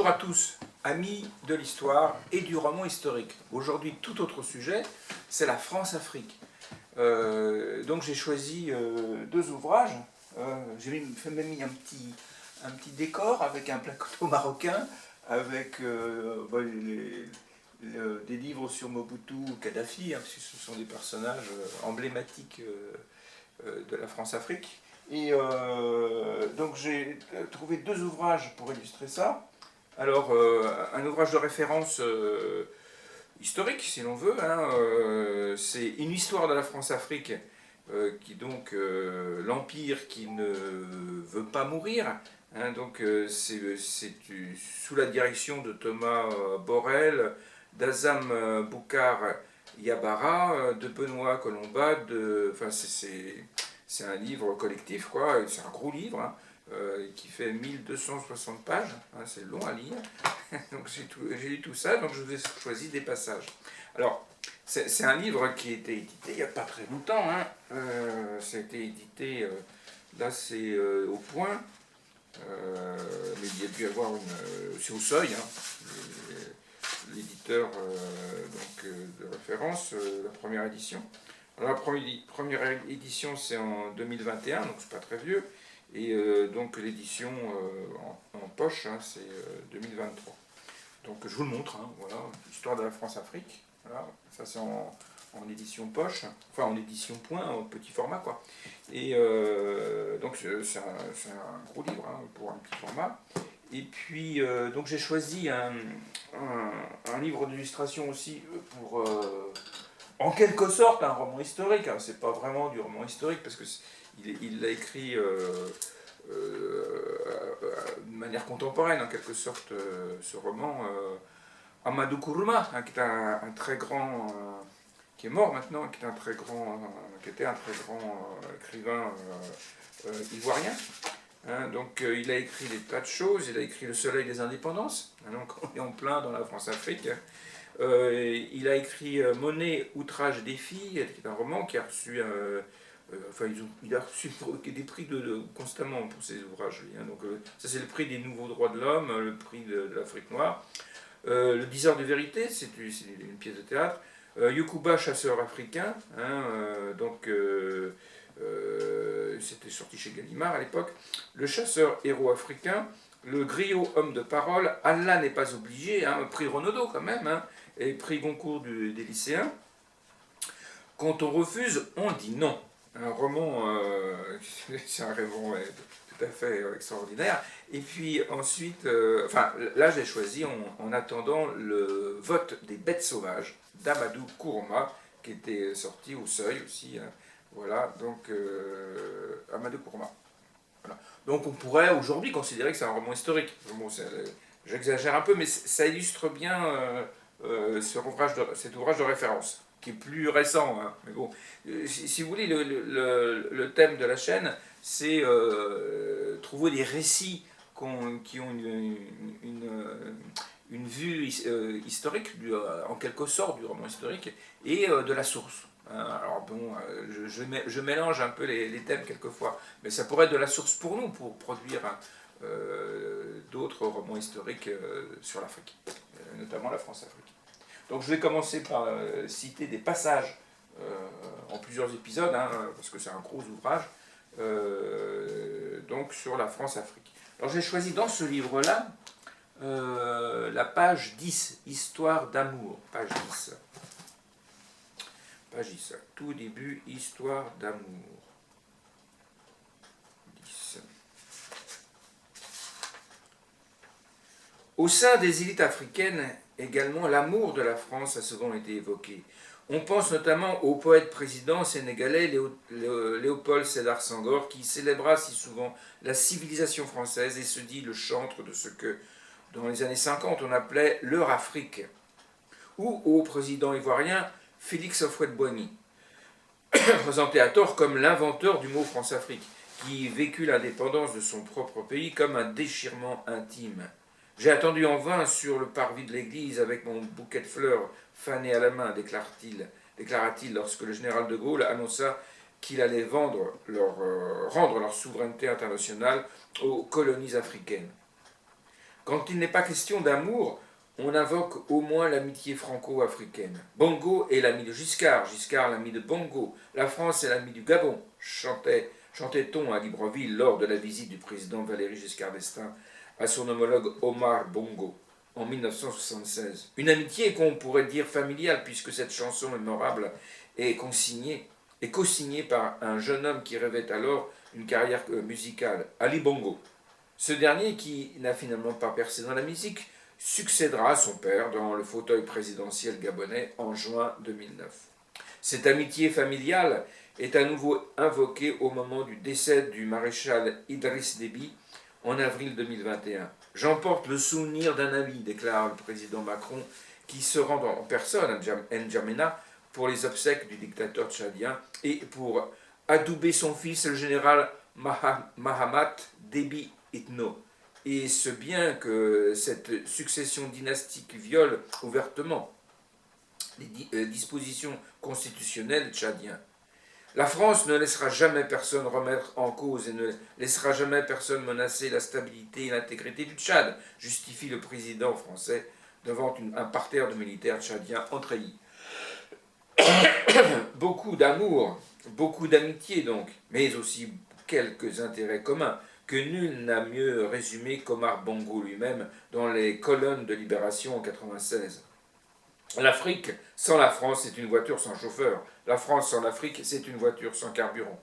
Bonjour à tous, amis de l'histoire et du roman historique. Aujourd'hui, tout autre sujet, c'est la France-Afrique. Donc j'ai choisi deux ouvrages. J'ai même mis un petit décor avec un plateau marocain, avec des livres sur Mobutu ou Kadhafi, hein, parce que ce sont des personnages emblématiques de la France-Afrique. Et donc j'ai trouvé deux ouvrages pour illustrer ça. Alors, un ouvrage de référence historique, si l'on veut, hein, c'est Une histoire de la France-Afrique, qui donc l'empire qui ne veut pas mourir. Hein, donc, c'est sous la direction de Thomas Borel, d'Azam Boukar Yabara, de Benoît Colombat. Enfin, c'est un livre collectif, quoi. C'est un gros livre. Hein, qui fait 1260 pages, hein, c'est long à lire, donc j'ai lu tout ça, donc je vous ai choisi des passages. Alors, c'est un livre qui a été édité il n'y a pas très longtemps, hein. Ça a été édité, là c'est au Point, mais il y a dû y avoir c'est au Seuil, hein, l'éditeur de référence, la première édition. Alors la première édition c'est en 2021, donc c'est pas très vieux. Et donc l'édition en poche, hein, c'est 2023. Donc je vous le montre, hein, voilà, Histoire de la France-Afrique. Voilà, ça c'est en édition poche, enfin en édition point, en petit format, quoi. Et donc c'est un gros livre, hein, pour un petit format. Et puis donc j'ai choisi un livre d'illustration aussi pour en quelque sorte un roman historique. Hein, c'est pas vraiment du roman historique parce que il l'a écrit de manière contemporaine, en quelque sorte, ce roman. Amadou Kourouma, hein, qui est un très grand, qui est mort maintenant, qui était un très grand écrivain ivoirien. Hein, donc il a écrit des tas de choses, il a écrit Le Soleil des Indépendances, hein, donc on est en plein dans la France-Afrique. Il a écrit Monnaie, outrage, défi, qui est un roman qui a reçu il a reçu des prix constamment pour ses ouvrages. Hein. Donc, ça, c'est le prix des nouveaux droits de l'homme, le prix de l'Afrique noire. Le 10 heures de vérité, c'est une pièce de théâtre. Yokuba, chasseur africain. Hein, c'était sorti chez Gallimard à l'époque. Le chasseur héros africain. Le griot homme de parole. Allah n'est pas obligé. Hein, prix Renaudot quand même. Hein, et prix Goncourt des lycéens. Quand on refuse, on dit non. Un roman, c'est un roman tout à fait extraordinaire. Et puis ensuite, là j'ai choisi en attendant le vote des bêtes sauvages d'Amadou Kourouma, qui était sorti au Seuil aussi. Hein. Voilà, donc Amadou Kourouma. Voilà. Donc on pourrait aujourd'hui considérer que c'est un roman historique. Bon, j'exagère un peu, mais ça illustre bien cet ouvrage de référence, qui est plus récent. Hein. Mais bon, si vous voulez, le thème de la chaîne, c'est trouver des récits qui ont une vue historique, en quelque sorte, du roman historique, et de la source. Alors bon, je mélange un peu les thèmes quelquefois, mais ça pourrait être de la source pour nous, pour produire d'autres romans historiques sur l'Afrique, notamment la France-Afrique. Donc je vais commencer par citer des passages en plusieurs épisodes, hein, parce que c'est un gros ouvrage, donc sur la France-Afrique. Alors j'ai choisi dans ce livre-là la page 10, Histoire d'amour, page 10. Page 10, tout début, Histoire d'amour. 10. Au sein des élites africaines, également, l'amour de la France a souvent été évoqué. On pense notamment au poète président sénégalais Léopold Sédar Senghor, qui célébra si souvent la civilisation française et se dit le chantre de ce que, dans les années 50, on appelait leur Afrique. Ou au président ivoirien Félix Houphouët-Boigny, présenté à tort comme l'inventeur du mot France-Afrique, qui vécut l'indépendance de son propre pays comme un déchirement intime. J'ai attendu en vain sur le parvis de l'église avec mon bouquet de fleurs fané à la main, déclara-t-il lorsque le général de Gaulle annonça qu'il allait rendre leur souveraineté internationale aux colonies africaines. Quand il n'est pas question d'amour, on invoque au moins l'amitié franco-africaine. Bongo est l'ami de Giscard, Giscard l'ami de Bongo, la France est l'ami du Gabon, chantait-on à Libreville lors de la visite du président Valéry Giscard d'Estaing à son homologue Omar Bongo en 1976. Une amitié qu'on pourrait dire familiale puisque cette chanson mémorable est co-signée par un jeune homme qui rêvait alors une carrière musicale, Ali Bongo. Ce dernier, qui n'a finalement pas percé dans la musique, succédera à son père dans le fauteuil présidentiel gabonais en juin 2009. Cette amitié familiale est à nouveau invoquée au moment du décès du maréchal Idriss Déby en avril 2021. J'emporte le souvenir d'un ami, déclare le président Macron, qui se rend en personne à N'Djamena pour les obsèques du dictateur tchadien et pour adouber son fils, le général Mahamat Déby Itno. Et ce bien que cette succession dynastique viole ouvertement les dispositions constitutionnelles tchadiennes. La France ne laissera jamais personne remettre en cause et ne laissera jamais personne menacer la stabilité et l'intégrité du Tchad, justifie le président français devant un parterre de militaires tchadiens en treillis. Beaucoup d'amour, beaucoup d'amitié donc, mais aussi quelques intérêts communs que nul n'a mieux résumé qu'Omar Bongo lui-même dans les colonnes de Libération en 1996. L'Afrique sans la France, c'est une voiture sans chauffeur. La France sans l'Afrique, c'est une voiture sans carburant.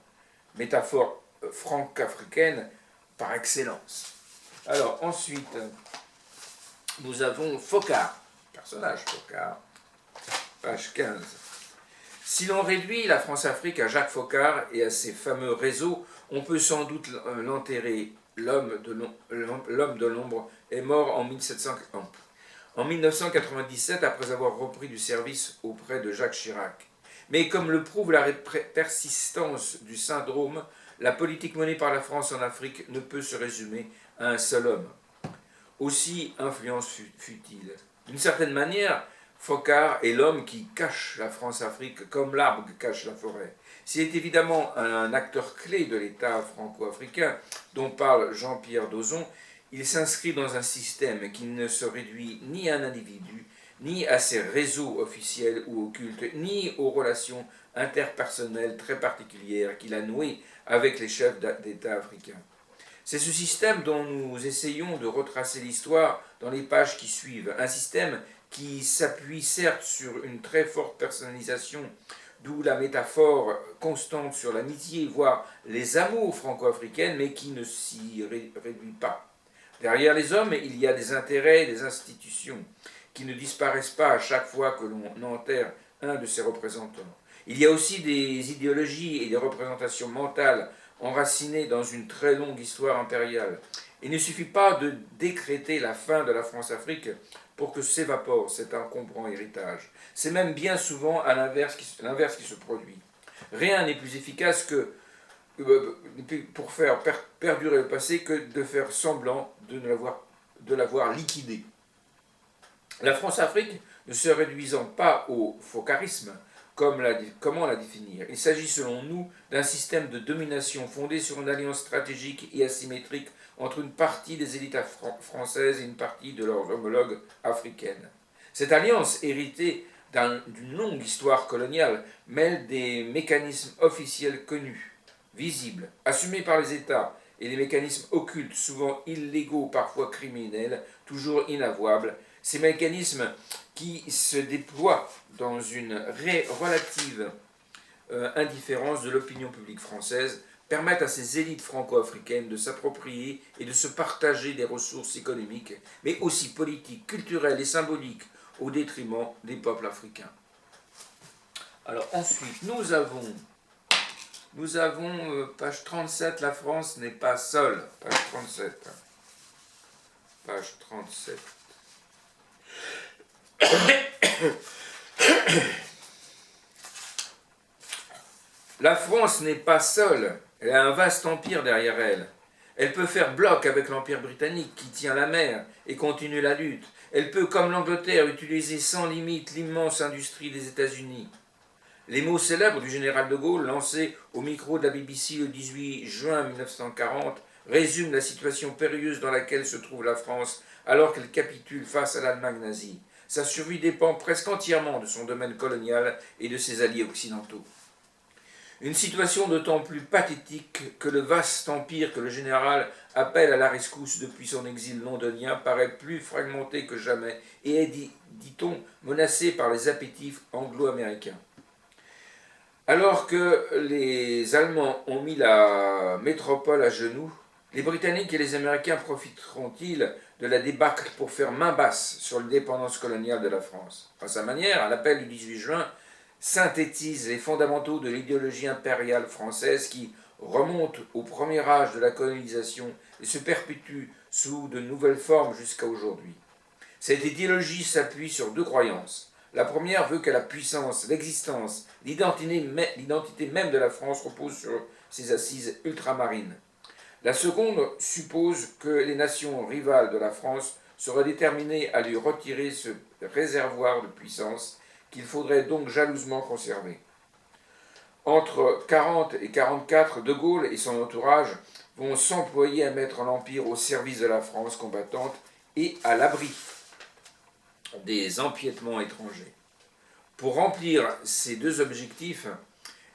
Métaphore franco-africaine par excellence. Alors ensuite, nous avons Foccart, personnage Foccart, page 15. Si l'on réduit la France-Afrique à Jacques Foccart et à ses fameux réseaux, on peut sans doute l'enterrer. L'homme de l'ombre est mort en 1997 après avoir repris du service auprès de Jacques Chirac. Mais comme le prouve la persistance du syndrome, la politique menée par la France en Afrique ne peut se résumer à un seul homme. Aussi influence fut-il. D'une certaine manière, Foccart est l'homme qui cache la France-Afrique comme l'arbre cache la forêt. S'il est évidemment un acteur clé de l'État franco-africain dont parle Jean-Pierre Dozon, il s'inscrit dans un système qui ne se réduit ni à un individu, ni à ses réseaux officiels ou occultes, ni aux relations interpersonnelles très particulières qu'il a nouées avec les chefs d'État africains. C'est ce système dont nous essayons de retracer l'histoire dans les pages qui suivent, un système qui s'appuie certes sur une très forte personnalisation, d'où la métaphore constante sur l'amitié, voire les amours franco-africaines, mais qui ne s'y réduit pas. Derrière les hommes, il y a des intérêts et des institutions qui ne disparaissent pas à chaque fois que l'on enterre un de ses représentants. Il y a aussi des idéologies et des représentations mentales enracinées dans une très longue histoire impériale. Il ne suffit pas de décréter la fin de la France-Afrique pour que s'évapore cet encombrant héritage. C'est même bien souvent à l'inverse qui se produit. Rien n'est plus efficace que pour faire perdurer le passé que de faire semblant de l'avoir liquidé. La France-Afrique ne se réduisant pas au foccarisme, comment la définir? Il s'agit selon nous d'un système de domination fondé sur une alliance stratégique et asymétrique entre une partie des élites françaises et une partie de leurs homologues africaines. Cette alliance, héritée d'une longue histoire coloniale, mêle des mécanismes officiels connus, visibles, assumés par les États, et des mécanismes occultes, souvent illégaux, parfois criminels, toujours inavouables. Ces mécanismes qui se déploient dans une relative indifférence de l'opinion publique française permettent à ces élites franco-africaines de s'approprier et de se partager des ressources économiques, mais aussi politiques, culturelles et symboliques, au détriment des peuples africains. Alors ensuite, nous avons page 37, la France n'est pas seule. Page 37. Page 37. La France n'est pas seule. Elle a un vaste empire derrière elle. Elle peut faire bloc avec l'Empire britannique qui tient la mer et continue la lutte. Elle peut, comme l'Angleterre, utiliser sans limite l'immense industrie des États-Unis. Les mots célèbres du général de Gaulle, lancés au micro de la BBC le 18 juin 1940, résume la situation périlleuse dans laquelle se trouve la France alors qu'elle capitule face à l'Allemagne nazie. Sa survie dépend presque entièrement de son domaine colonial et de ses alliés occidentaux. Une situation d'autant plus pathétique que le vaste empire que le général appelle à la rescousse depuis son exil londonien paraît plus fragmenté que jamais et est, dit-on, menacé par les appétits anglo-américains. Alors que les Allemands ont mis la métropole à genoux, les Britanniques et les Américains profiteront-ils de la débâcle pour faire main basse sur l'indépendance coloniale de la France? À sa manière, l'appel du 18 juin synthétise les fondamentaux de l'idéologie impériale française qui remonte au premier âge de la colonisation et se perpétue sous de nouvelles formes jusqu'à aujourd'hui. Cette idéologie s'appuie sur deux croyances. La première veut que la puissance, l'existence, l'identité même de la France repose sur ses assises ultramarines. La seconde suppose que les nations rivales de la France seraient déterminées à lui retirer ce réservoir de puissance qu'il faudrait donc jalousement conserver. Entre 40 et 44, De Gaulle et son entourage vont s'employer à mettre l'Empire au service de la France combattante et à l'abri des empiétements étrangers. Pour remplir ces deux objectifs,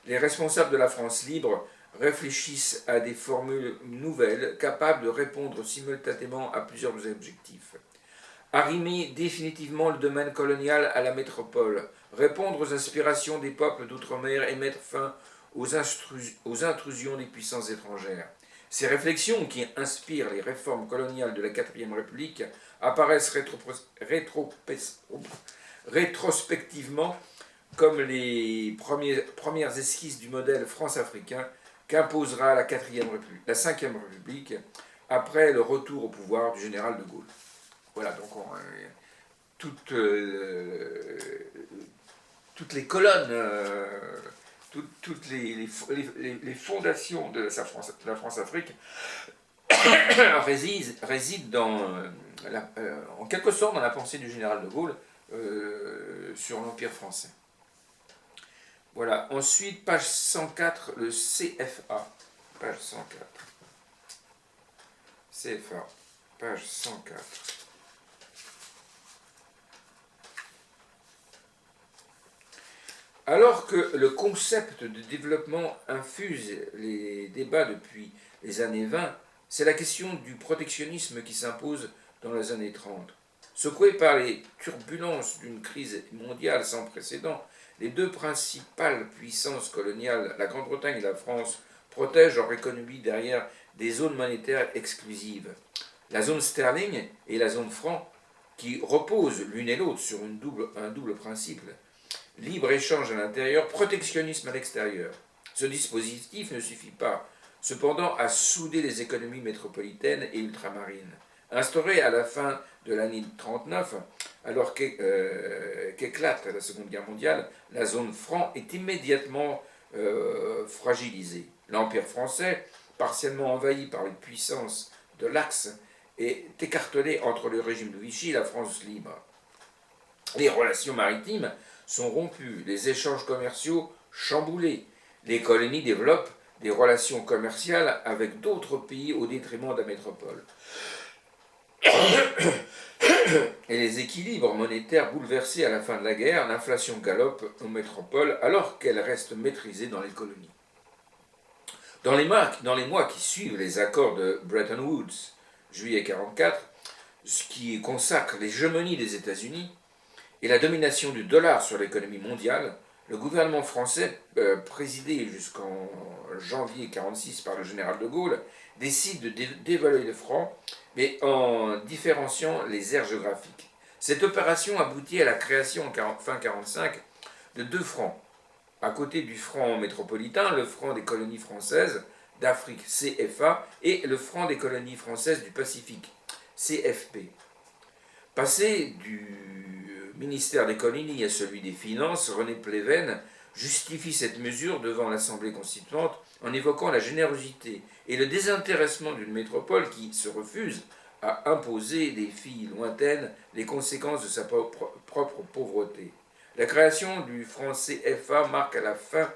les responsables de la France libre réfléchissent à des formules nouvelles capables de répondre simultanément à plusieurs objectifs. Arrimer définitivement le domaine colonial à la métropole, répondre aux aspirations des peuples d'outre-mer et mettre fin aux intrusions des puissances étrangères. Ces réflexions, qui inspirent les réformes coloniales de la Quatrième République, apparaissent rétrospectivement comme les premières esquisses du modèle france-africain qu'imposera la Cinquième République après le retour au pouvoir du général de Gaulle. Voilà, donc toutes les colonnes, toutes les fondations de la France-Afrique résident en quelque sorte dans la pensée du général de Gaulle sur l'Empire français. Voilà, ensuite, page 104, le CFA, page 104. CFA, page 104. Alors que le concept de développement infuse les débats depuis les années 20, c'est la question du protectionnisme qui s'impose dans les années 30. Secoués par les turbulences d'une crise mondiale sans précédent, les deux principales puissances coloniales, la Grande-Bretagne et la France, protègent leur économie derrière des zones monétaires exclusives. La zone sterling et la zone franc, qui reposent l'une et l'autre sur un double principe, libre-échange à l'intérieur, protectionnisme à l'extérieur. Ce dispositif ne suffit pas, cependant, à souder les économies métropolitaines et ultramarines. Instaurée à la fin de l'année 1939, alors qu'éclate la Seconde Guerre mondiale, la zone franc est immédiatement fragilisée. L'Empire français, partiellement envahi par les puissances de l'Axe, est écartelé entre le régime de Vichy et la France libre. Les relations maritimes sont rompues, les échanges commerciaux chamboulés. Les colonies développent des relations commerciales avec d'autres pays au détriment de la métropole. Et les équilibres monétaires bouleversés à la fin de la guerre, l'inflation galope aux métropoles alors qu'elle reste maîtrisée dans les colonies. Dans les mois qui suivent les accords de Bretton Woods, juillet 1944, ce qui consacre l'hégémonie des États-Unis et la domination du dollar sur l'économie mondiale, le gouvernement français, présidé jusqu'en janvier 1946 par le général de Gaulle, décide de dévaluer le franc, mais en différenciant les aires géographiques. Cette opération aboutit à la création en fin 1945 de deux francs. À côté du franc métropolitain, le franc des colonies françaises d'Afrique, CFA, et le franc des colonies françaises du Pacifique, CFP. Passé du ministère des colonies à celui des Finances, René Pleven justifie cette mesure devant l'Assemblée constituante en évoquant la générosité et le désintéressement d'une métropole qui se refuse à imposer des filles lointaines les conséquences de sa propre pauvreté. La création du franc CFA marque la fin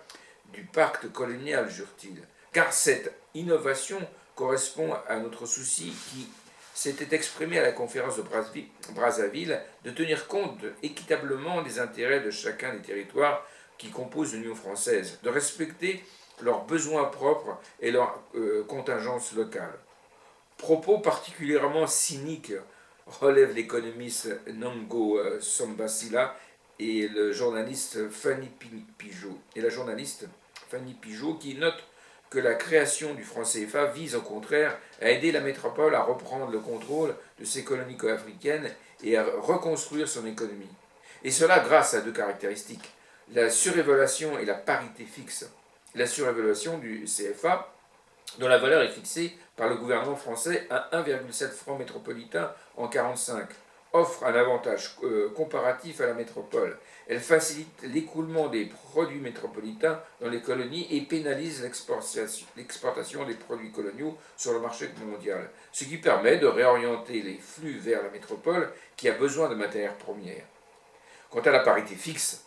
du pacte colonial, jure-t-il, car cette innovation correspond à notre souci qui s'était exprimé à la conférence de Brazzaville de tenir compte équitablement des intérêts de chacun des territoires qui composent l'Union française, de respecter leurs besoins propres et leurs contingences locales. Propos particulièrement cyniques relève l'économiste Nango Sambasila et le journaliste Fanny Pigeot. Et la journaliste Fanny Pigeot qui note que la création du franc CFA vise au contraire à aider la métropole à reprendre le contrôle de ses colonies africaines et à reconstruire son économie. Et cela grâce à deux caractéristiques, la surévaluation et la parité fixe. La surévaluation du CFA, dont la valeur est fixée par le gouvernement français à 1,7 francs métropolitains en 1945, offre un avantage comparatif à la métropole. Elle facilite l'écoulement des produits métropolitains dans les colonies et pénalise l'exportation des produits coloniaux sur le marché mondial, ce qui permet de réorienter les flux vers la métropole qui a besoin de matières premières. Quant à la parité fixe,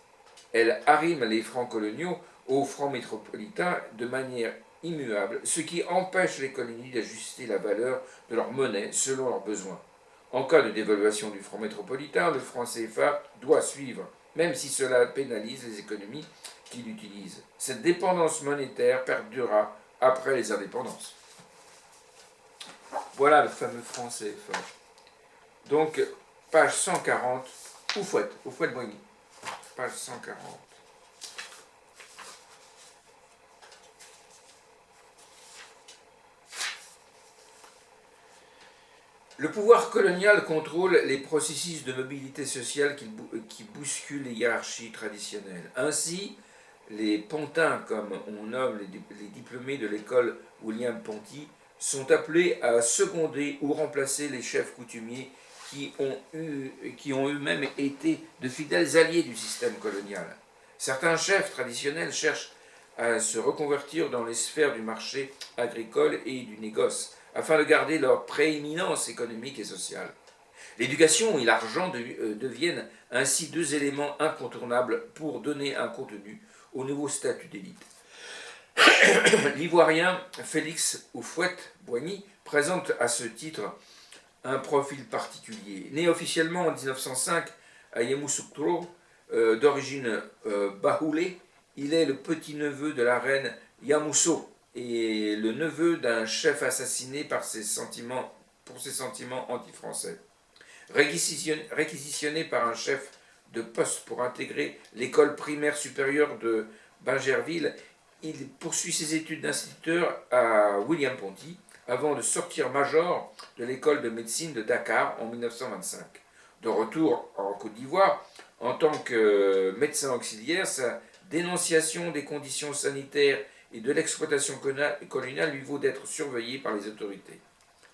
elle arrime les francs coloniaux aux francs métropolitains de manière immuable, ce qui empêche les colonies d'ajuster la valeur de leur monnaie selon leurs besoins. En cas de dévaluation du franc métropolitain, le franc CFA doit suivre, même si cela pénalise les économies qui l'utilisent. Cette dépendance monétaire perdurera après les indépendances. Voilà le fameux franc CFA. Donc, page 140, Houphouët-Boigny. Page 140. Le pouvoir colonial contrôle les processus de mobilité sociale qui bousculent les hiérarchies traditionnelles. Ainsi, les pontins, comme on nomme les diplômés de l'école William Ponty, sont appelés à seconder ou remplacer les chefs coutumiers qui ont eux-mêmes été de fidèles alliés du système colonial. Certains chefs traditionnels cherchent à se reconvertir dans les sphères du marché agricole et du négoce, afin de garder leur prééminence économique et sociale. L'éducation et l'argent deviennent ainsi deux éléments incontournables pour donner un contenu au nouveau statut d'élite. L'Ivoirien Félix Houphouët-Boigny présente à ce titre un profil particulier. Né officiellement en 1905 à Yamoussoukro, d'origine bahoulé, il est le petit-neveu de la reine Yamousso et le neveu d'un chef assassiné pour ses sentiments anti-français. Réquisitionné par un chef de poste pour intégrer l'école primaire supérieure de Bingerville, il poursuit ses études d'instituteur à William Ponty avant de sortir major de l'école de médecine de Dakar en 1925. De retour en Côte d'Ivoire, en tant que médecin auxiliaire, sa dénonciation des conditions sanitaires et de l'exploitation coloniale lui vaut d'être surveillé par les autorités.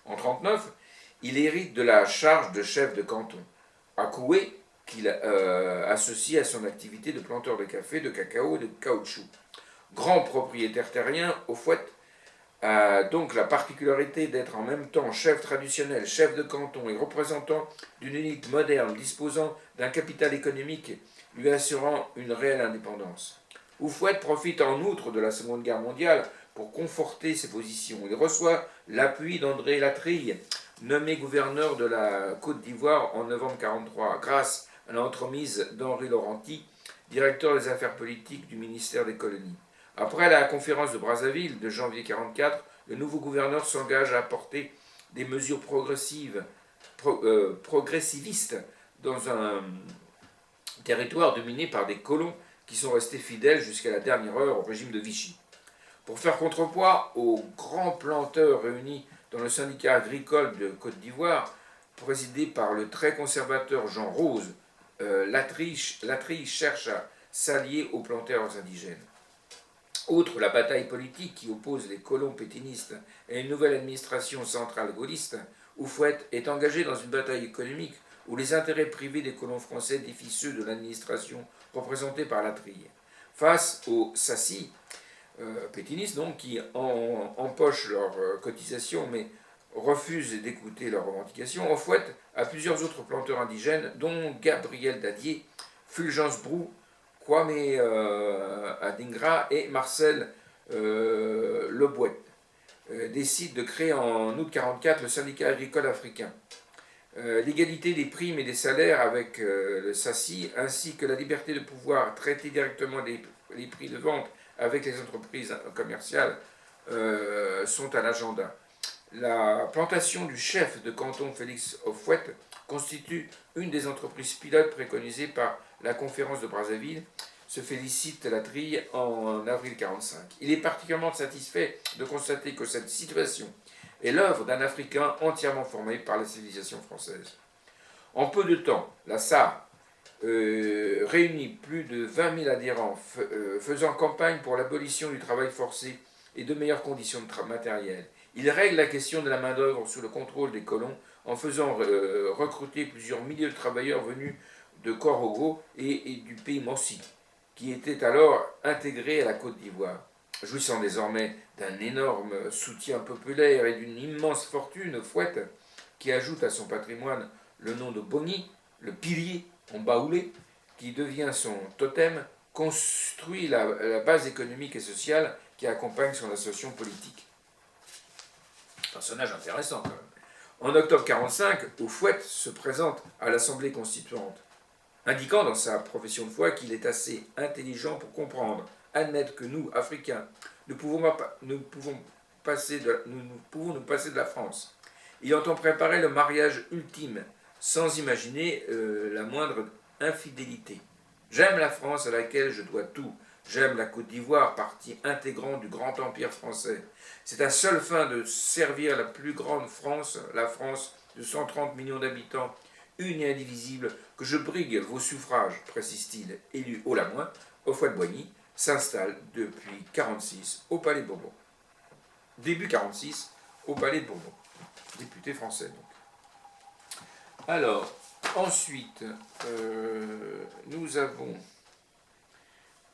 En 1939, il hérite de la charge de chef de canton à Koué, qu'il associe à son activité de planteur de café, de cacao et de caoutchouc. Grand propriétaire terrien, Houphouët a donc la particularité d'être en même temps chef traditionnel, chef de canton et représentant d'une élite moderne disposant d'un capital économique lui assurant une réelle indépendance. Houphouët profite en outre de la Seconde Guerre mondiale pour conforter ses positions. Il reçoit l'appui d'André Latrille, nommé gouverneur de la Côte d'Ivoire en novembre 1943, grâce à l'entremise d'Henri Laurenti, directeur des affaires politiques du ministère des colonies. Après la conférence de Brazzaville de janvier 1944, le nouveau gouverneur s'engage à apporter des mesures progressivistes dans un territoire dominé par des colons qui sont restés fidèles jusqu'à la dernière heure au régime de Vichy. Pour faire contrepoids aux grands planteurs réunis dans le syndicat agricole de Côte d'Ivoire, présidé par le très conservateur Jean Rose, Latrille cherche à s'allier aux planteurs indigènes. Outre la bataille politique qui oppose les colons pétinistes et une nouvelle administration centrale gaulliste, Houphouët est engagé dans une bataille économique où les intérêts privés des colons français défient ceux de l'administration représentée par Latrille. Face aux Sassi, pétinistes donc, qui empochent leurs cotisations mais refusent d'écouter leurs revendications, Houphouët a plusieurs autres planteurs indigènes, dont Gabriel Dadier, Fulgence Brou, Kwame Adingra et Marcel Lebouet. décide de créer en août 1944 le syndicat agricole africain. L'égalité des primes et des salaires avec le SACI, ainsi que la liberté de pouvoir traiter directement les prix de vente avec les entreprises commerciales sont à l'agenda. La plantation du chef de canton Félix Houphouët constitue une des entreprises pilotes préconisées par la conférence de Brazzaville, se félicite la Trille en avril 1945. Il est particulièrement satisfait de constater que cette situation est l'œuvre d'un Africain entièrement formé par la civilisation française. En peu de temps, la SAR réunit plus de 20 000 adhérents faisant campagne pour l'abolition du travail forcé et de meilleures conditions matérielles. Il règle la question de la main-d'œuvre sous le contrôle des colons en faisant recruter plusieurs milliers de travailleurs venus de Korogo et du pays Mossi, qui était alors intégré à la Côte d'Ivoire. Jouissant désormais d'un énorme soutien populaire et d'une immense fortune, Fouette, qui ajoute à son patrimoine le nom de Boni, le pilier en baoulé, qui devient son totem, construit la base économique et sociale qui accompagne son ascension politique. Personnage intéressant quand même. En octobre 1945, Houphouët se présente à l'Assemblée constituante, indiquant dans sa profession de foi qu'il est assez intelligent pour comprendre, admettre que nous, Africains, nous pouvons nous passer de la France. Il entend préparer le mariage ultime, sans imaginer la moindre infidélité. J'aime la France à laquelle je dois tout. J'aime la Côte d'Ivoire, partie intégrante du grand empire français. C'est à seule fin de servir la plus grande France, la France de 130 millions d'habitants, une et indivisible, que je brigue vos suffrages, précise-t-il, élu haut la moins, Houphouët-Boigny s'installe depuis 1946 au Palais de Bourbon. Début 1946 au Palais de Bourbon. Député français donc. Alors, ensuite, nous avons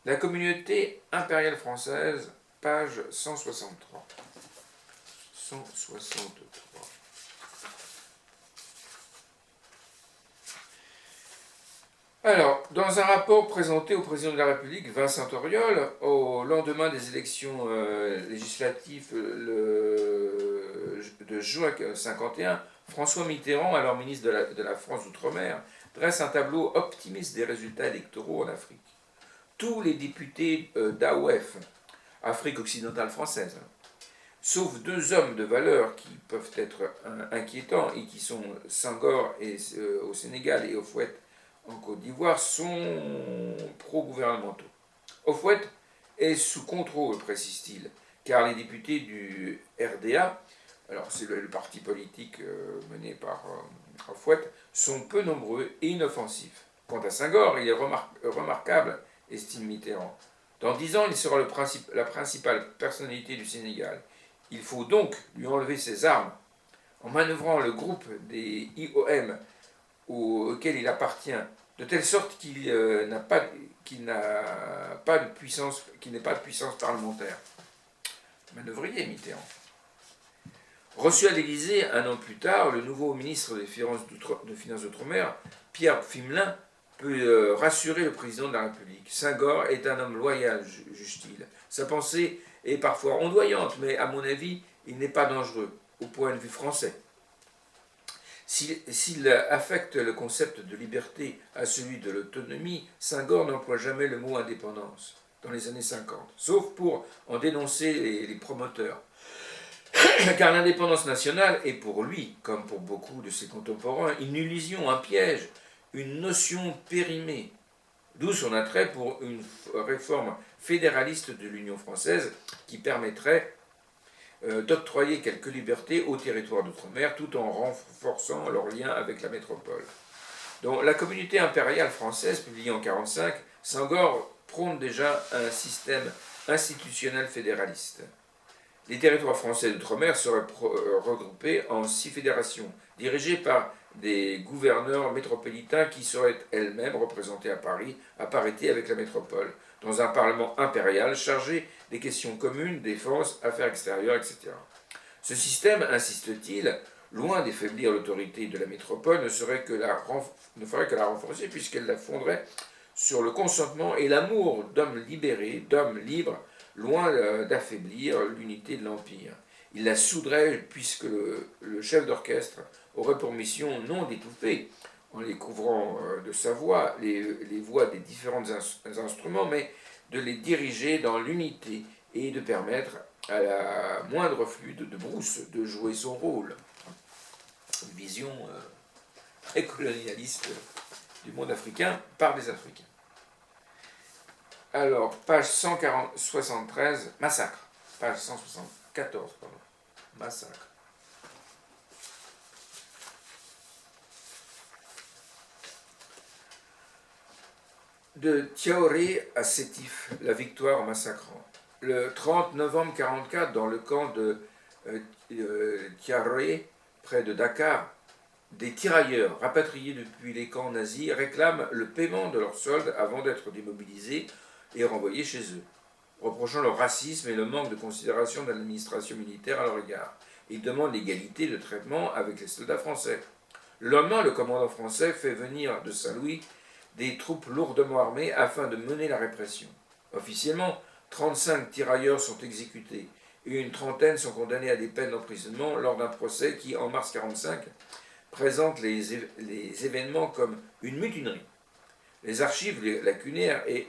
la communauté impériale française, page 163. 163. Alors, dans un rapport présenté au président de la République, Vincent Auriol, au lendemain des élections législatives de juin 1951, François Mitterrand, alors ministre de la France d'Outre-mer, dresse un tableau optimiste des résultats électoraux en Afrique. Tous les députés d'AOF, Afrique occidentale française, sauf deux hommes de valeur qui peuvent être inquiétants et qui sont Senghor au Sénégal et Houphouët en Côte d'Ivoire, sont pro-gouvernementaux. Houphouët est sous contrôle, précise-t-il, car les députés du RDA, alors c'est le parti politique mené par Houphouët, sont peu nombreux et inoffensifs. Quant à Senghor, il est remarquable, estime Mitterrand. Dans 10 ans, il sera la principale personnalité du Sénégal. Il faut donc lui enlever ses armes. En manœuvrant le groupe des IOM auquel il appartient, de telle sorte qu'il n'ait pas de puissance parlementaire. Manœuvrier, Mitterrand. Reçu à l'Élysée un an plus tard, le nouveau ministre des Finances d'Outre-mer, Pierre Fimelin, peut rassurer le président de la République. Senghor est un homme loyal, juge-t-il. Sa pensée est parfois ondoyante, mais à mon avis, il n'est pas dangereux, au point de vue français. S'il affecte le concept de liberté à celui de l'autonomie, Senghor n'emploie jamais le mot indépendance dans les années 50, sauf pour en dénoncer les promoteurs. Car l'indépendance nationale est pour lui, comme pour beaucoup de ses contemporains, une illusion, un piège, une notion périmée. D'où son attrait pour une réforme fédéraliste de l'Union française qui permettrait d'octroyer quelques libertés aux territoires d'outre-mer tout en renforçant leurs liens avec la métropole. Dans la communauté impériale française, publiée en 1945, Senghor prône déjà un système institutionnel fédéraliste. Les territoires français d'outre-mer seraient regroupés en 6 fédérations, dirigées par des gouverneurs métropolitains qui seraient elles-mêmes représentés à Paris, à parité avec la métropole, dans un parlement impérial chargé des questions communes, défense, affaires extérieures, etc. Ce système, insiste-t-il, loin d'affaiblir l'autorité de la métropole, ne ferait que la renforcer puisqu'elle la fonderait sur le consentement et l'amour d'hommes libérés, d'hommes libres, loin d'affaiblir l'unité de l'Empire. il la soudrait puisque le chef d'orchestre aurait pour mission non d'étouffer, en les couvrant de sa voix, les voix des différents instruments, mais de les diriger dans l'unité et de permettre à la moindre flûte de brousse de jouer son rôle. Une vision très colonialiste du monde africain par des Africains. Alors, page 173, massacre. Page 174, pardon. Massacre. De Thiaoré à Sétif, la victoire en massacrant. Le 30 novembre 1944, dans le camp de Thiaoré, près de Dakar, des tirailleurs rapatriés depuis les camps nazis réclament le paiement de leurs soldes avant d'être démobilisés et renvoyés chez eux, reprochant leur racisme et le manque de considération de l'administration militaire à leur égard. Ils demandent l'égalité de traitement avec les soldats français. Le lendemain, le commandant français fait venir de Saint-Louis des troupes lourdement armées afin de mener la répression. Officiellement, 35 tirailleurs sont exécutés et une trentaine sont condamnés à des peines d'emprisonnement lors d'un procès qui, en mars 1945, présente les événements comme une mutinerie. Les archives lacunaires et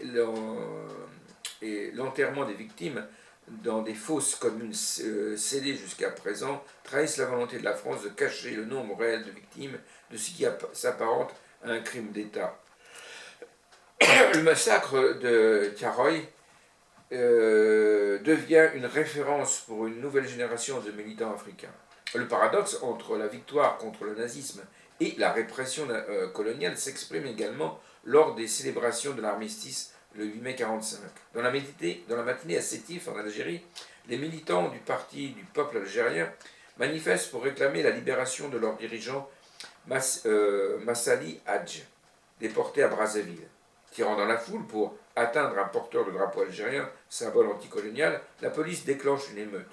l'enterrement des victimes dans des fosses communes scellées jusqu'à présent trahissent la volonté de la France de cacher le nombre réel de victimes de ce qui s'apparente à un crime d'État. Le massacre de Thiaroye devient une référence pour une nouvelle génération de militants africains. Le paradoxe entre la victoire contre le nazisme et la répression coloniale s'exprime également lors des célébrations de l'armistice le 8 mai 1945. Dans la matinée à Sétif, en Algérie, les militants du Parti du peuple algérien manifestent pour réclamer la libération de leur dirigeant Massali Hadj, déporté à Brazzaville. Tirant dans la foule pour atteindre un porteur de drapeau algérien, symbole anticolonial, la police déclenche une émeute.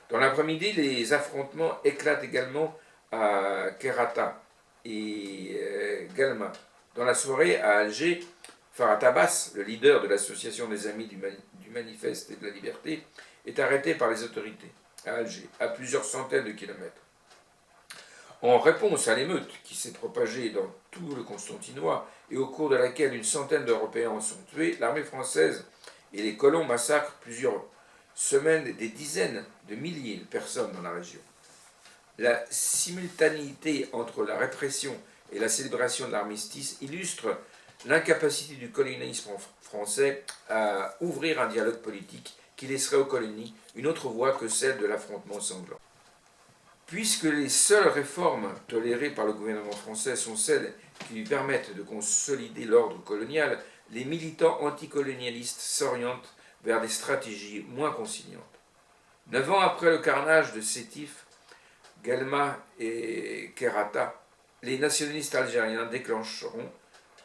Dans l'après-midi, les affrontements éclatent également à Kerata et Galma. Dans la soirée, à Alger, Farhat Abbas, le leader de l'association des Amis du Manifeste et de la Liberté, est arrêté par les autorités à Alger, à plusieurs centaines de kilomètres. En réponse à l'émeute qui s'est propagée dans tout le Constantinois et au cours de laquelle une centaine d'Européens en sont tués, l'armée française et les colons massacrent plusieurs semaines des dizaines de milliers de personnes dans la région. La simultanéité entre la répression et la célébration de l'armistice illustre l'incapacité du colonialisme français à ouvrir un dialogue politique qui laisserait aux colonies une autre voie que celle de l'affrontement sanglant. Puisque les seules réformes tolérées par le gouvernement français sont celles qui lui permettent de consolider l'ordre colonial, les militants anticolonialistes s'orientent vers des stratégies moins conciliantes. 9 ans après le carnage de Sétif, Galma et Kerata, les nationalistes algériens déclencheront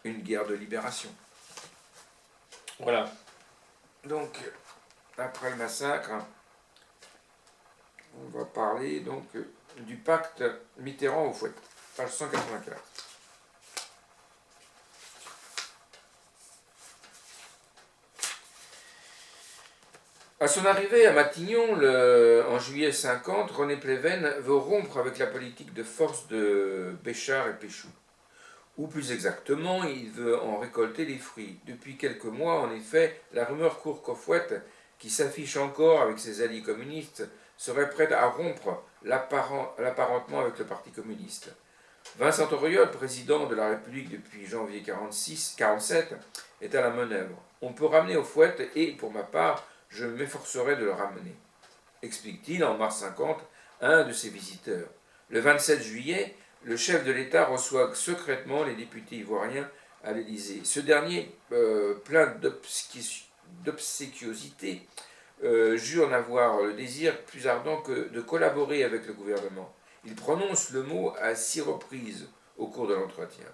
une guerre de libération. Voilà. Donc, après le massacre, on va parler donc du pacte Mitterrand-Houphouët, page 184. À son arrivée à Matignon, en juillet 50, René Pleven veut rompre avec la politique de force de Béchar et Péchou. Ou plus exactement, il veut en récolter les fruits. Depuis quelques mois, en effet, la rumeur court qu'Houphouët, qui s'affiche encore avec ses alliés communistes, serait prêt à rompre l'apparentement avec le Parti communiste. Vincent Auriol, président de la République depuis janvier 1947, est à la manœuvre. On peut ramener Houphouët et, pour ma part, je m'efforcerai de le ramener, explique-t-il en mars 50 à un de ses visiteurs. Le 27 juillet, le chef de l'État reçoit secrètement les députés ivoiriens à l'Élysée. Ce dernier, plein d'obséquiosité, jure n'avoir le désir plus ardent que de collaborer avec le gouvernement. Il prononce le mot à 6 reprises au cours de l'entretien.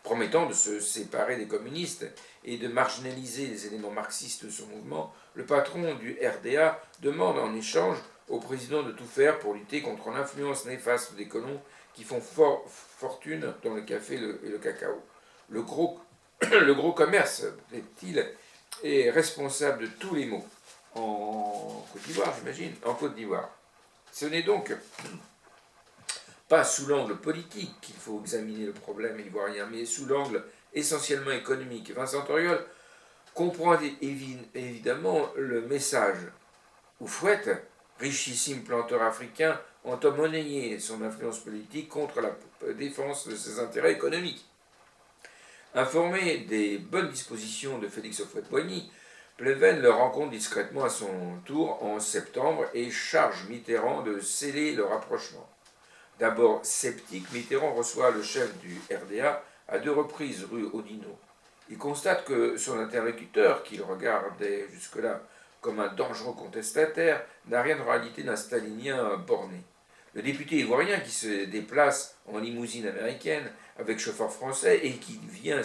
Promettant de se séparer des communistes et de marginaliser les éléments marxistes de son mouvement, le patron du RDA demande en échange au président de tout faire pour lutter contre l'influence néfaste des colons qui font fortune dans le café et le cacao. Le gros commerce, dit-il, est responsable de tous les maux. En Côte d'Ivoire, j'imagine. En Côte d'Ivoire. Ce n'est donc pas sous l'angle politique qu'il faut examiner le problème ivoirien, mais sous l'angle essentiellement économique. Vincent Auriol comprend évidemment le message. Houphouët, richissime planteur africain, entend monnayer son influence politique contre la défense de ses intérêts économiques. Informé des bonnes dispositions de Félix Houphouët-Boigny, Pleven le rencontre discrètement à son tour en septembre et charge Mitterrand de sceller le rapprochement. D'abord sceptique, Mitterrand reçoit le chef du RDA à 2 reprises rue Oudinot. Il constate que son interlocuteur, qu'il regardait jusque-là comme un dangereux contestataire, n'a rien en réalité d'un stalinien borné. Le député ivoirien qui se déplace en limousine américaine avec chauffeur français et qui vient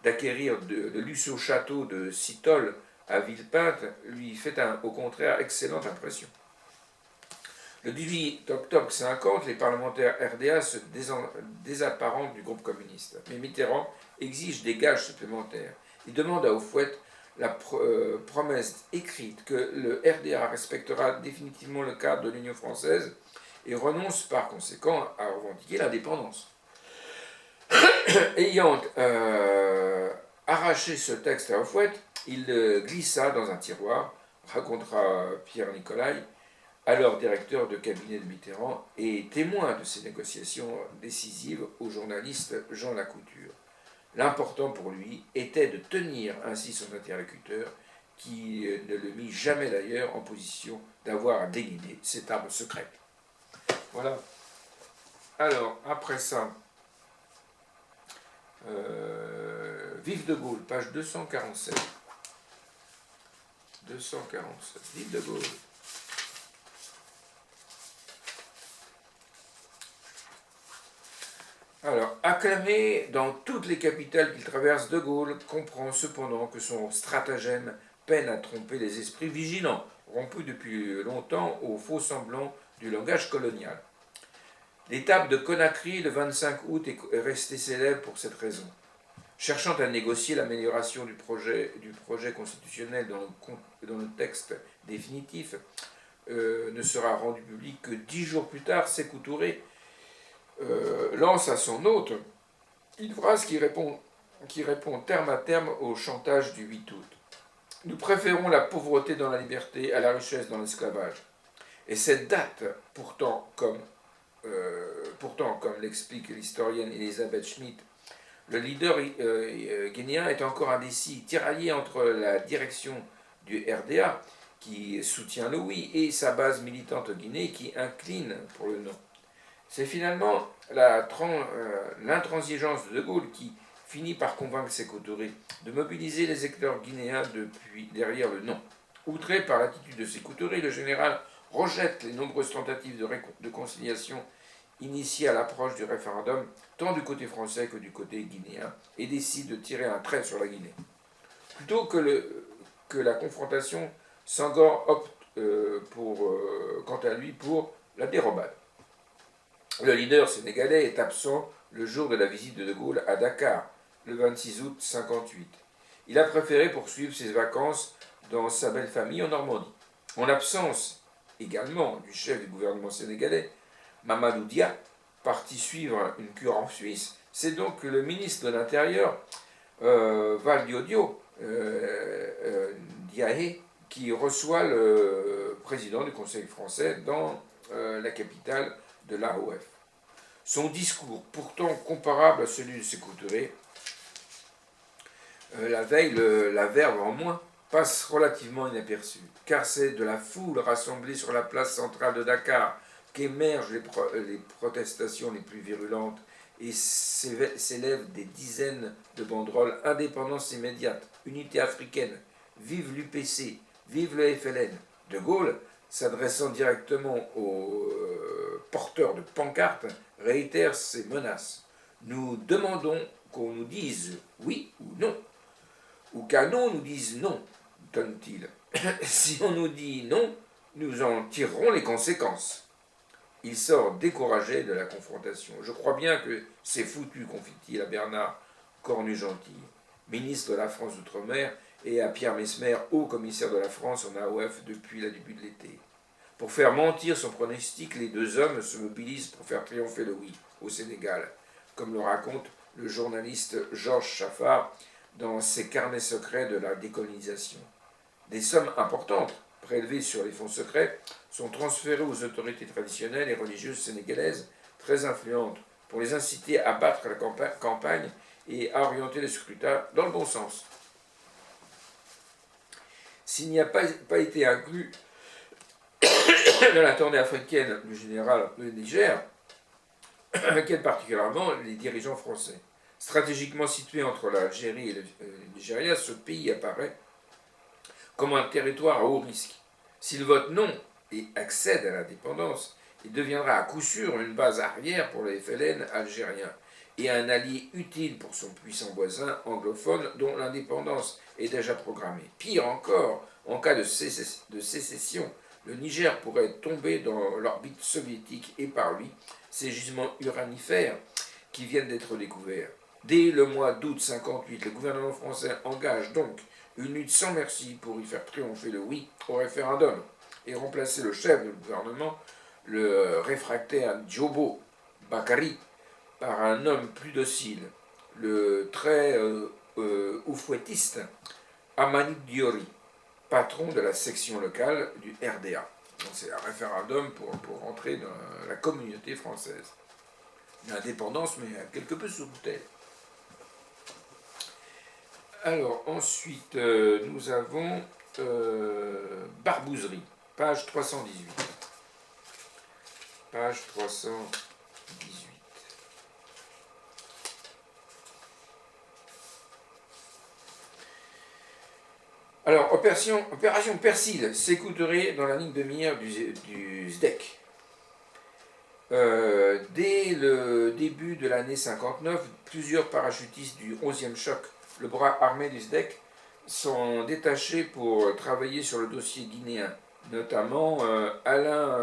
d'acquérir de luxueux château de Citol à Villepinte lui fait au contraire excellente impression. Le 18 octobre 1950, les parlementaires RDA se désapparentent du groupe communiste. Mais Mitterrand exige des gages supplémentaires. Il demande à Houphouët la promesse écrite que le RDA respectera définitivement le cadre de l'Union française et renonce par conséquent à revendiquer l'indépendance. Ayant arraché ce texte à Houphouët, il le glissa dans un tiroir, racontera Pierre Nicolai, alors directeur de cabinet de Mitterrand et témoin de ces négociations décisives au journaliste Jean Lacouture. L'important pour lui était de tenir ainsi son interlocuteur, qui ne le mit jamais d'ailleurs en position d'avoir à déguider cette arme secrète. Voilà. Alors, après ça, Vive de Gaulle, page 247. 247. Vive de Gaulle. Alors, acclamé dans toutes les capitales qu'il traverse, De Gaulle comprend cependant que son stratagème peine à tromper les esprits vigilants, rompus depuis longtemps aux faux semblants du langage colonial. L'étape de Conakry, le 25 août, est restée célèbre pour cette raison. Cherchant à négocier l'amélioration du projet constitutionnel dans le texte définitif, ne sera rendu public que 10 jours plus tard, Sékou Touré lance à son hôte une phrase qui répond terme à terme au chantage du 8 août. Nous préférons la pauvreté dans la liberté à la richesse dans l'esclavage. Et cette date, pourtant, comme l'explique l'historienne Elisabeth Schmidt, le leader guinéen est encore indécis, tiraillé entre la direction du RDA, qui soutient le oui, et sa base militante au Guinée, qui incline pour le non. C'est finalement l'intransigeance de Gaulle qui finit par convaincre Sékou Touré de mobiliser les électeurs guinéens derrière le non. Outré par l'attitude de Sékou Touré, le général rejette les nombreuses tentatives de conciliation initiées à l'approche du référendum, tant du côté français que du côté guinéen, et décide de tirer un trait sur la Guinée. Plutôt que la confrontation, Senghor opte quant à lui pour la dérobade. Le leader sénégalais est absent le jour de la visite de De Gaulle à Dakar, le 26 août 1958. Il a préféré poursuivre ses vacances dans sa belle famille en Normandie. En l'absence également du chef du gouvernement sénégalais, Mamadou Dia, parti suivre une cure en Suisse, c'est donc le ministre de l'Intérieur, Valdiodio Diaye, qui reçoit le président du Conseil français dans la capitale de l'AOF. Son discours, pourtant comparable à celui de Sékou Touré, la veille, la verve en moins, passe relativement inaperçu, car c'est de la foule rassemblée sur la place centrale de Dakar qu'émergent les protestations les plus virulentes et s'élèvent des dizaines de banderoles: indépendance immédiate, unité africaine, vive l'UPC, vive le FLN. De Gaulle, s'adressant directement aux porteurs de pancartes, réitère ses menaces. Nous demandons qu'on nous dise oui ou non, ou qu'un non nous dise non, donne-t-il. Si on nous dit non, nous en tirerons les conséquences. Il sort découragé de la confrontation. Je crois bien que c'est foutu, confie-t-il à Bernard Cornu-Gentil, ministre de la France d'Outre-mer, et à Pierre Messmer, haut commissaire de la France en AOF depuis le début de l'été. Pour faire mentir son pronostic, les deux hommes se mobilisent pour faire triompher le oui au Sénégal, comme le raconte le journaliste Georges Chaffard dans ses carnets secrets de la décolonisation. Des sommes importantes, prélevées sur les fonds secrets, sont transférées aux autorités traditionnelles et religieuses sénégalaises, très influentes, pour les inciter à battre la campagne et à orienter le scrutin dans le bon sens. S'il n'y a pas été inclus dans la tournée africaine du général de Niger, inquiète particulièrement les dirigeants français. Stratégiquement situé entre l'Algérie et le Nigeria, ce pays apparaît comme un territoire à haut risque. S'il vote non et accède à l'indépendance, il deviendra à coup sûr une base arrière pour les FLN algériens et un allié utile pour son puissant voisin anglophone dont l'indépendance est déjà programmée. Pire encore, en cas de sécession, le Niger pourrait tomber dans l'orbite soviétique et par lui, ces gisements uranifères qui viennent d'être découverts. Dès le mois d'août 1958, le gouvernement français engage donc une lutte sans merci pour y faire triompher le oui au référendum et remplacer le chef du gouvernement, le réfractaire Djobo Bakary, par un homme plus docile, le très oufouettiste Amani Diori, patron de la section locale du RDA. C'est un référendum pour entrer dans la communauté française. L'indépendance, mais quelque peu sous tutelle. Alors, ensuite, nous avons Barbouzerie, page 318. Page 318. Alors, opération Persil s'écouterait dans la ligne de mire du SDEC. Dès le début de l'année 59, plusieurs parachutistes du 11e choc, le bras armé du SDEC, sont détachés pour travailler sur le dossier guinéen, notamment Alain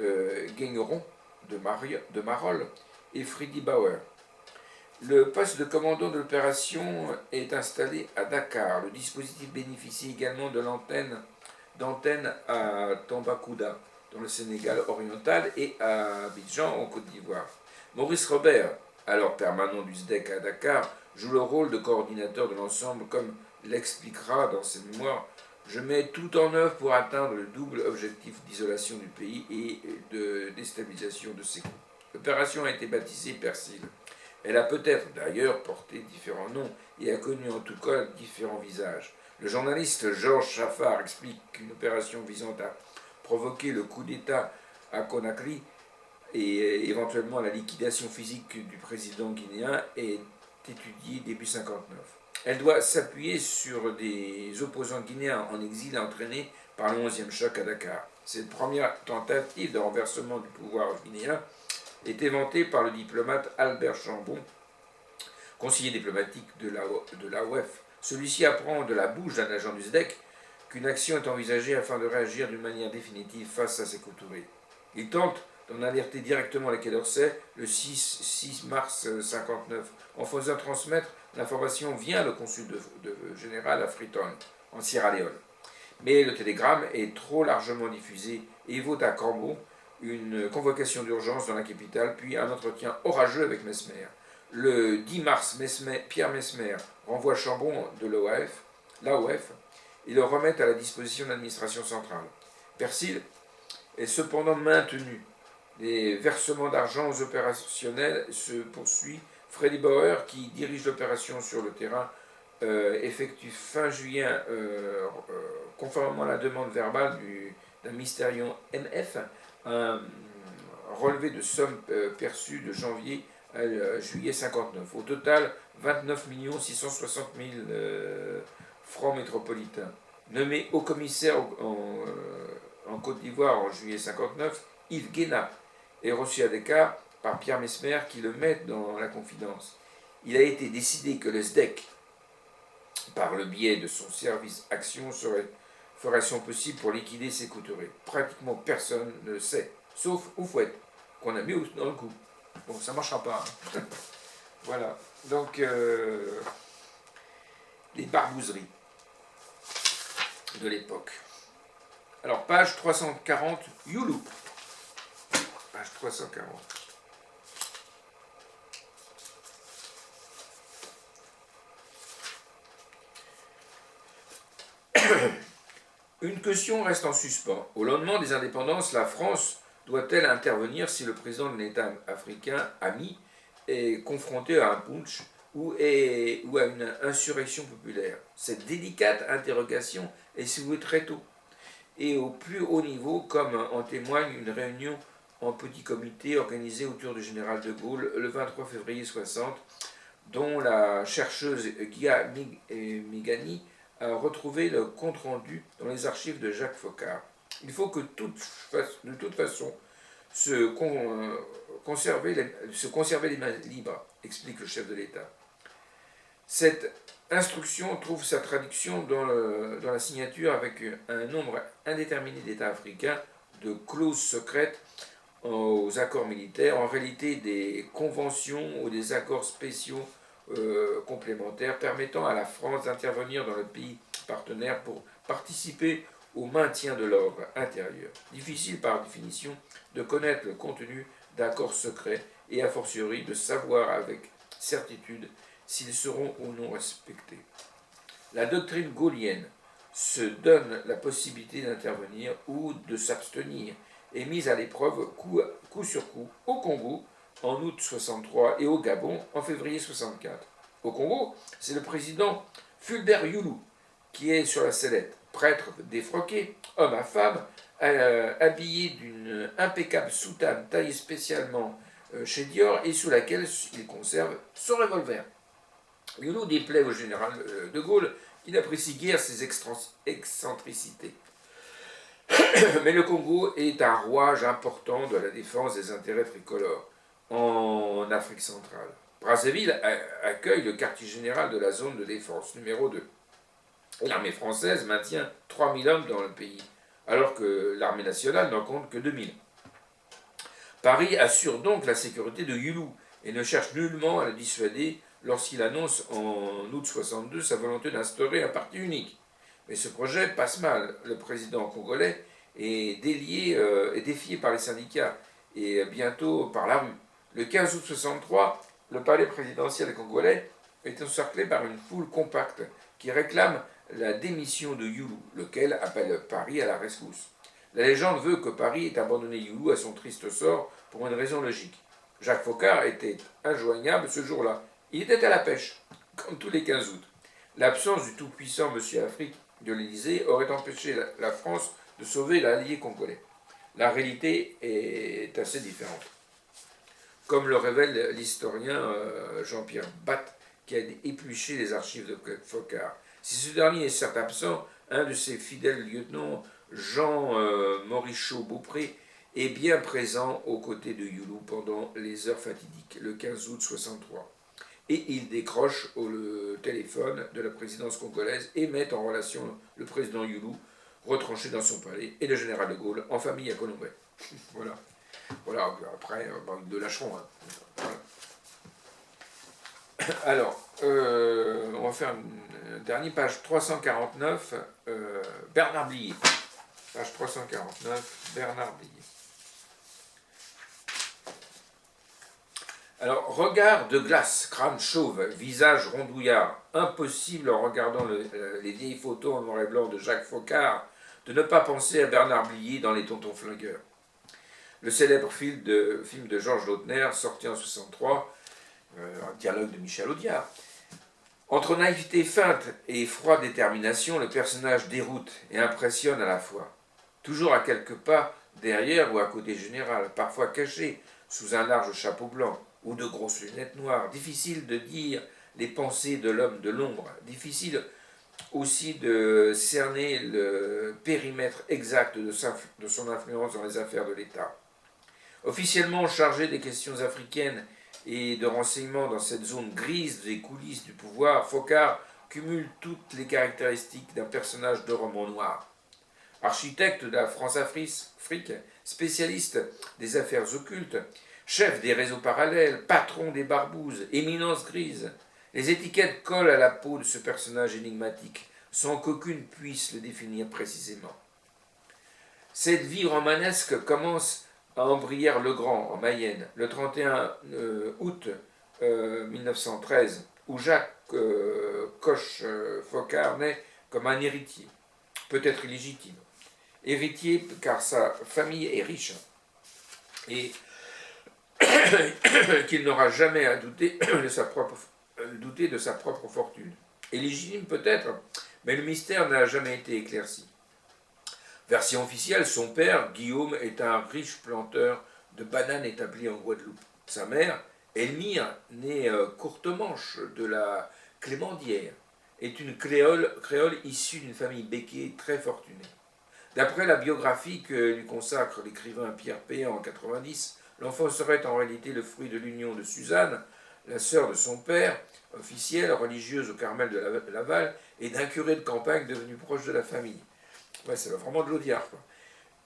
Guigneron de Marolles et Freddy Bauer. Le poste de commandant de l'opération est installé à Dakar. Le dispositif bénéficie également de d'antenne à Tambacounda, dans le Sénégal oriental, et à Abidjan, en Côte d'Ivoire. Maurice Robert, alors permanent du SDEC à Dakar, joue le rôle de coordinateur de l'ensemble, comme l'expliquera dans ses mémoires. Je mets tout en œuvre pour atteindre le double objectif d'isolation du pays et de déstabilisation de ses coups. L'opération a été baptisée Persil. Elle a peut-être d'ailleurs porté différents noms et a connu en tout cas différents visages. Le journaliste Georges Chaffard explique qu'une opération visant à provoquer le coup d'État à Conakry et éventuellement la liquidation physique du président guinéen est étudiée début 1959. Elle doit s'appuyer sur des opposants guinéens en exil entraînés par le 11e choc à Dakar. Cette première tentative de renversement du pouvoir guinéen est éventée par le diplomate Albert Chambon, conseiller diplomatique de l'AOF. Celui-ci apprend de la bouche d'un agent du SDEC qu'une action est envisagée afin de réagir d'une manière définitive face à ces couturiers. Il tente d'en alerter directement les Quai d'Orsay le 6 mars 1959, en faisant transmettre l'information via le consul général à Freetown, en Sierra Leone. Mais le télégramme est trop largement diffusé et vaut à Cambo une convocation d'urgence dans la capitale, puis un entretien orageux avec Mesmer. Le 10 mars, Pierre Mesmer renvoie Chambon de l'AOF et le remet à la disposition de l'administration centrale. Persil est cependant maintenu. Les versements d'argent aux opérationnels se poursuivent. Freddy Bauer, qui dirige l'opération sur le terrain, effectue fin juillet, conformément à la demande verbale d'un mystérieux MF, un relevé de sommes perçues de janvier à juillet 1959. Au total, 29 660 000 francs métropolitains. Nommé haut commissaire en Côte d'Ivoire en juillet 1959, Yves Guéna est reçu à Dakar par Pierre Mesmer qui le met dans la confidence. Il a été décidé que le SDEC, par le biais de son service action, ferait son possible pour liquider ses couturiers. Pratiquement personne ne le sait, sauf Oufouette, qu'on a mis dans le coup. Bon, ça ne marchera pas. Hein. Voilà. Donc, les barbouzeries de l'époque. Alors, page 340, Youlou. Page 340. Une question reste en suspens. Au lendemain des indépendances, la France doit-elle intervenir si le président de l'État africain ami est confronté à un putsch ou à une insurrection populaire? Cette délicate interrogation est soulevée très tôt et au plus haut niveau, comme en témoigne une réunion en petit comité organisée autour du général de Gaulle le 23 février 60, dont la chercheuse Gia Migani a retrouvé le compte-rendu dans les archives de Jacques Foccart. Il faut que de toute façon se conserver les mains libres, explique le chef de l'État. Cette instruction trouve sa traduction dans la signature avec un nombre indéterminé d'États africains de clauses secrètes aux accords militaires, en réalité des conventions ou des accords spéciaux complémentaires permettant à la France d'intervenir dans le pays partenaire pour participer au maintien de l'ordre intérieur. Difficile par définition de connaître le contenu d'accords secrets et a fortiori de savoir avec certitude s'ils seront ou non respectés. La doctrine gaulienne se donne la possibilité d'intervenir ou de s'abstenir est mise à l'épreuve coup sur coup au Congo en août 63 et au Gabon en février 64. Au Congo, c'est le président Fulbert Youlou qui est sur la sellette, prêtre défroqué, homme à femme, habillé d'une impeccable soutane taillée spécialement chez Dior et sous laquelle il conserve son revolver. Youlou déplaît au général de Gaulle, qui n'apprécie guère ses excentricités. Mais le Congo est un rouage important de la défense des intérêts tricolores en Afrique centrale. Brazzaville accueille le quartier général de la zone de défense numéro 2. L'armée française maintient 3000 hommes dans le pays, alors que l'armée nationale n'en compte que 2000. Paris assure donc la sécurité de Youlou et ne cherche nullement à le dissuader lorsqu'il annonce en août 62 sa volonté d'instaurer un parti unique. Mais ce projet passe mal. Le président congolais est défié par les syndicats et bientôt par la rue. Le 15 août 63, le palais présidentiel congolais est encerclé par une foule compacte qui réclame la démission de Youlou, lequel appelle Paris à la rescousse. La légende veut que Paris ait abandonné Youlou à son triste sort pour une raison logique. Jacques Foccart était injoignable ce jour-là. Il était à la pêche, comme tous les 15 août. L'absence du tout-puissant Monsieur Afrique de l'Élysée aurait empêché la France de sauver l'allié congolais. La réalité est assez différente. Comme le révèle l'historien Jean-Pierre Batte, qui a épluché les archives de Foccart. Si ce dernier est certes absent, un de ses fidèles lieutenants, Jean Morichaud-Beaupré, est bien présent aux côtés de Youlou pendant les heures fatidiques, le 15 août 63. Et il décroche le téléphone de la présidence congolaise et met en relation le président Youlou, retranché dans son palais, et le général de Gaulle, en famille à Colombey. Voilà. Voilà, après, ils le lâcheront. Hein. Voilà. Alors, on va faire une dernière page 349, Bernard Blier. Page 349, Bernard Blier. Alors, regard de glace, crâne chauve, visage rondouillard, impossible en regardant les vieilles photos en noir et blanc de Jacques Foccart de ne pas penser à Bernard Blier dans Les Tontons Flingueurs. Le célèbre film de Georges Lautner, sorti en 63, un dialogue de Michel Audiard. Entre naïveté feinte et froide détermination, le personnage déroute et impressionne à la fois. Toujours à quelques pas derrière ou à côté général, parfois caché sous un large chapeau blanc ou de grosses lunettes noires. Difficile de dire les pensées de l'homme de l'ombre. Difficile aussi de cerner le périmètre exact de son influence dans les affaires de l'État. Officiellement chargé des questions africaines et de renseignements dans cette zone grise des coulisses du pouvoir, Foccart cumule toutes les caractéristiques d'un personnage de roman noir. Architecte de la France-Afrique, spécialiste des affaires occultes, chef des réseaux parallèles, patron des barbouzes, éminence grise, les étiquettes collent à la peau de ce personnage énigmatique, sans qu'aucune puisse le définir précisément. Cette vie romanesque commence à Ambrières-le-Grand, en Mayenne, le 31 août 1913, où Jacques Coche-Focard naît comme un héritier, peut-être illégitime. Héritier car sa famille est riche et qu'il n'aura jamais à douter de sa propre fortune. Illégitime peut-être, mais le mystère n'a jamais été éclairci. Version officielle, son père, Guillaume, est un riche planteur de bananes établi en Guadeloupe. Sa mère, Elmire, née Courtemanche de la Clémendière, est une créole issue d'une famille béquée très fortunée. D'après la biographie que lui consacre l'écrivain Pierre Péan en 90, l'enfant serait en réalité le fruit de l'union de Suzanne, la sœur de son père, officielle, religieuse au Carmel de Laval, et d'un curé de campagne devenu proche de la famille. Ouais, c'est vraiment de l'audiard, quoi.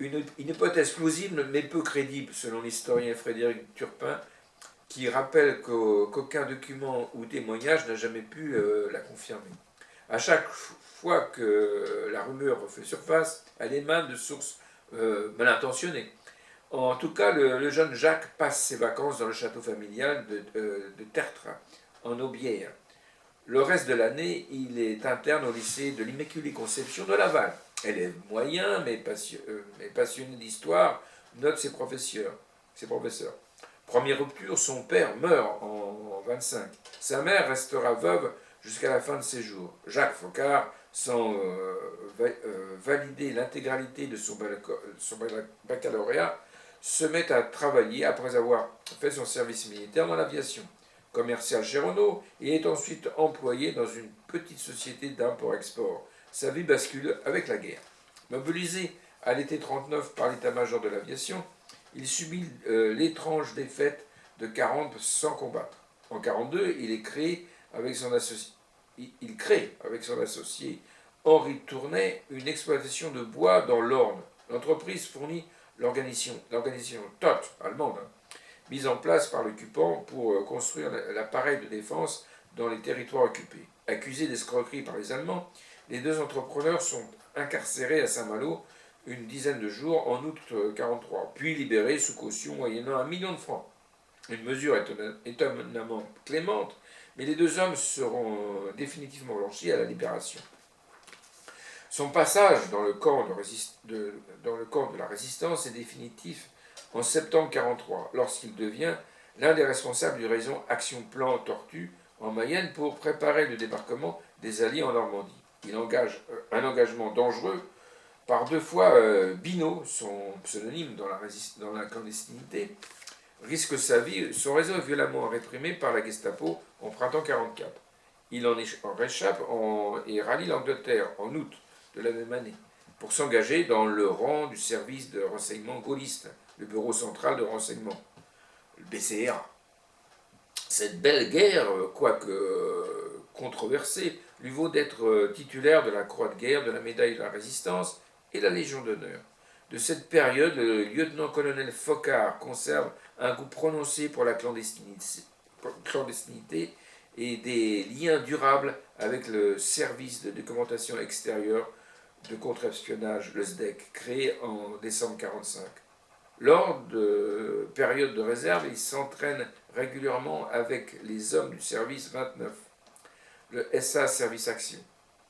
Une hypothèse plausible mais peu crédible, selon l'historien Frédéric Turpin, qui rappelle qu'aucun document ou témoignage n'a jamais pu la confirmer. À chaque fois que la rumeur refait surface, elle émane de sources mal intentionnées. En tout cas, le jeune Jacques passe ses vacances dans le château familial de Tertre, en Aubière. Le reste de l'année, il est interne au lycée de l'Immaculée Conception de Laval. Élève moyen, mais passionné d'histoire, note ses professeurs. Première rupture, son père meurt en 25. Sa mère restera veuve jusqu'à la fin de ses jours. Jacques Focard, sans valider l'intégralité de son baccalauréat, se met à travailler après avoir fait son service militaire dans l'aviation. Commercial chez Renault, et est ensuite employé dans une petite société d'import-export. Sa vie bascule avec la guerre. Mobilisé à l'été 39 par l'état-major de l'aviation, il subit l'étrange défaite de 40 sans combattre. En 42, il crée avec son associé Henri Tournay une exploitation de bois dans l'Orne. L'entreprise fournit l'organisation TOT allemande, mise en place par l'occupant pour construire l'appareil de défense dans les territoires occupés. Accusés d'escroquerie par les Allemands, les deux entrepreneurs sont incarcérés à Saint-Malo une dizaine de jours en août 1943, puis libérés sous caution moyennant 1 million de francs. Une mesure étonnamment clémente, mais les deux hommes seront définitivement blanchis à la libération. Son passage dans le camp de la résistance est définitif en septembre 1943, lorsqu'il devient l'un des responsables du réseau Action Plan Tortue en Mayenne pour préparer le débarquement des Alliés en Normandie. Il engage un engagement dangereux. Par deux fois, Binot, son pseudonyme dans la clandestinité, risque sa vie. Son réseau est violemment réprimé par la Gestapo en printemps 1944. Il en réchappe et rallie l'Angleterre en août de la même année pour s'engager dans le rang du service de renseignement gaulliste, le Bureau central de renseignement, le BCRA. Cette belle guerre, quoique controversée, lui vaut d'être titulaire de la Croix de guerre, de la médaille de la Résistance et de la Légion d'honneur. De cette période, le lieutenant-colonel Focard conserve un goût prononcé pour la clandestinité et des liens durables avec le service de documentation extérieure de contre-espionnage, le SDEC, créé en décembre 1945. Lors de périodes de réserve, il s'entraîne régulièrement avec les hommes du service 29, le SA Service Action.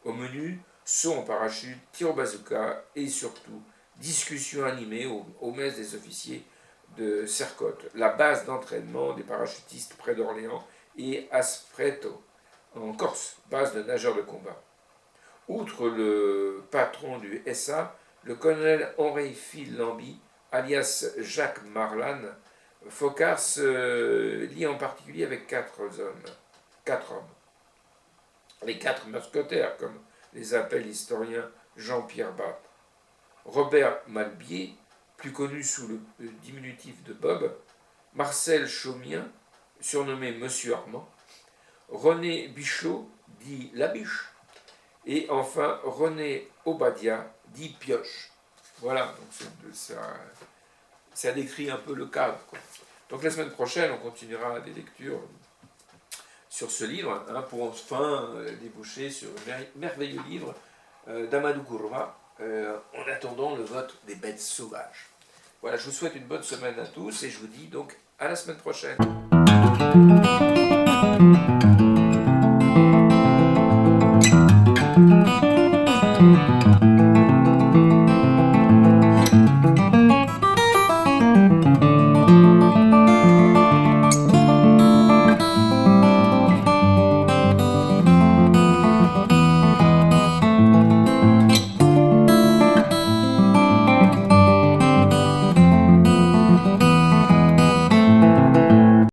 Au menu, saut en parachute, tir au bazooka et surtout discussions animées aux messes des officiers de Sercotte, la base d'entraînement des parachutistes près d'Orléans, et Aspreto, en Corse, base de nageurs de combat. Outre le patron du SA, le colonel Henri-Phil Lambie, alias Jacques Marlan, Focard se lie en particulier avec quatre hommes. Les quatre mousquetaires, comme les appelle l'historien Jean-Pierre Batte. Robert Malbier, plus connu sous le diminutif de Bob, Marcel Chaumien, surnommé Monsieur Armand, René Bichot, dit Labiche, et enfin René Obadia, dit Pioche. Voilà, donc ça décrit un peu le cadre, quoi. Donc la semaine prochaine, on continuera des lectures sur ce livre, pour enfin déboucher sur un merveilleux livre d'Amadou Gourva, en attendant le vote des bêtes sauvages. Voilà, je vous souhaite une bonne semaine à tous et je vous dis donc à la semaine prochaine.